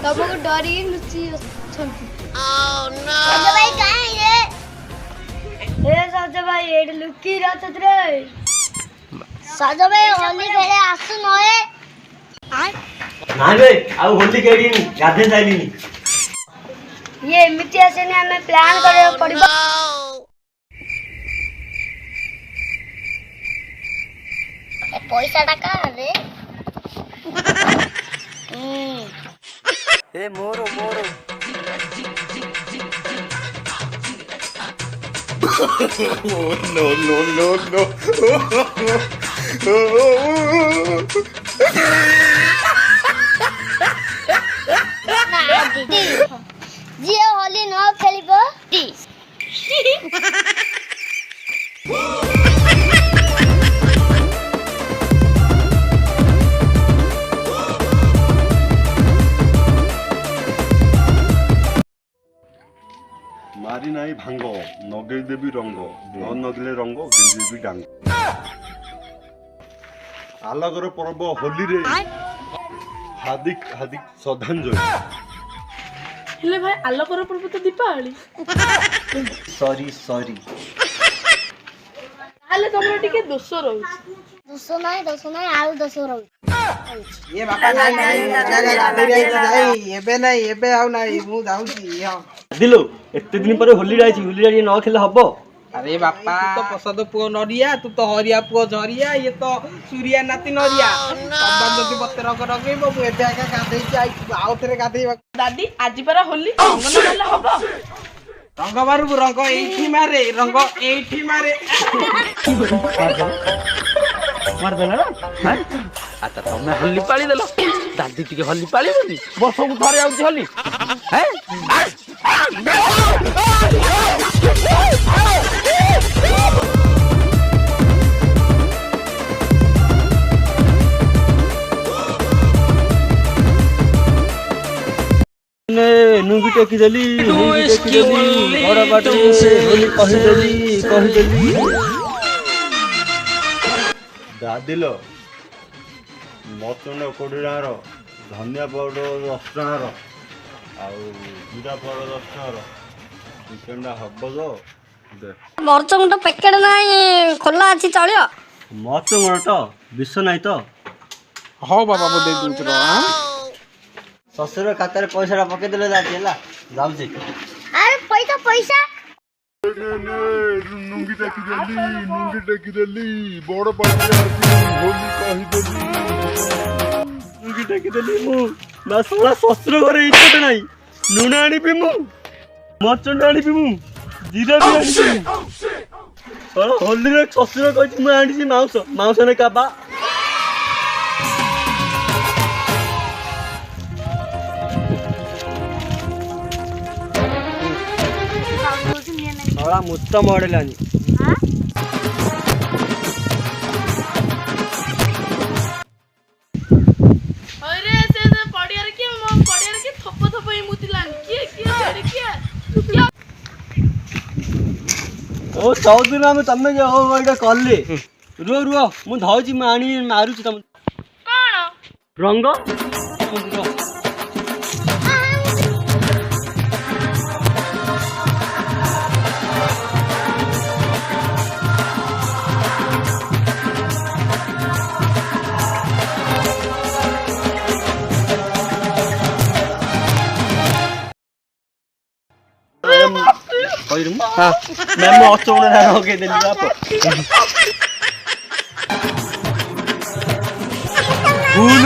तुमको डरी लुची अछंती सज भाई कहां है ए सज भाई एड लुकी रहत रे सज भाई होली खेले आसु नए ना रे आ होली खेली गाधे जाइली ये एमिति आसेनी हमें प्लान करे पड़िबो पैसा टाका रे ए मोरो मोरो no no no no ना दीदी जी होली न खेलिबो दी मारी नाई भांग नगेई देवी रंग न नगले रंग गिंजी डांग आलगर पर्व होली रे हार्दिक हार्दिक श्रद्धांजलि हेले भाई आलोकर पर्व तो दीपावली सॉरी सॉरी ताले तमरो टिके दोष रहउछ दोष नहीं आउ दोष रहउ ये बापा नहीं एबे नहीं एबे आउ नहीं मु जाउची दिलो एते दिन पर होली जाईची होली जाई न खेले हबो अरे बापा तू तो प्रसाद पुओ नरिया तू तो हरिया पुओ झरिया ये तो सूर्या नाती नरिया सब जति बते रग रगेबो मु एबे आका गाधेई आई आउ थरे गाधेई दादी आज परा होली रंग न मारले हबो रंग मारू रंग एठी मारे रंग एठी मारे मार देला हां आता तमे होली पाली देलो दादी टिके होली पाली बोली बसो को थरे आउची होली हैं ने नुगी टेकी देली बड़ा बाटे होली कहि देली दादिलो मटन 20 टार धनिया पाउडर 10 टार आउ जीरा पाउडर 10 टार चिकनटा हब जो दे मरच मुंड पैकेट नाही खोला अछि चलियो मत तो विष नहीं तो हो बाबा बो दे दूच रो हां ससुर खातर पैसा पके देले जाती है जाऊ छी अरे पैसा नुंगी टेकी देली बड़ पार्टी होली कहि देली नुगी टेकी देली मु ना सोला ससुर घरे इज्जत नहीं लुण आनी भी मु मचन आनी भी मु जीरा भी आनी भी सोला होली रे ससुर कहि मु आनी छी माउस ने काबा सोला मुत्त मॉडलानी अरे से पडिया रे के थप थप ही मुतिलान के ओ 14 दिन में तमे जे हो एटा करले रुओ मु धौची मानी मारू छी तम कोन रंग हां मैं मौसम ना होके दिल आप भूल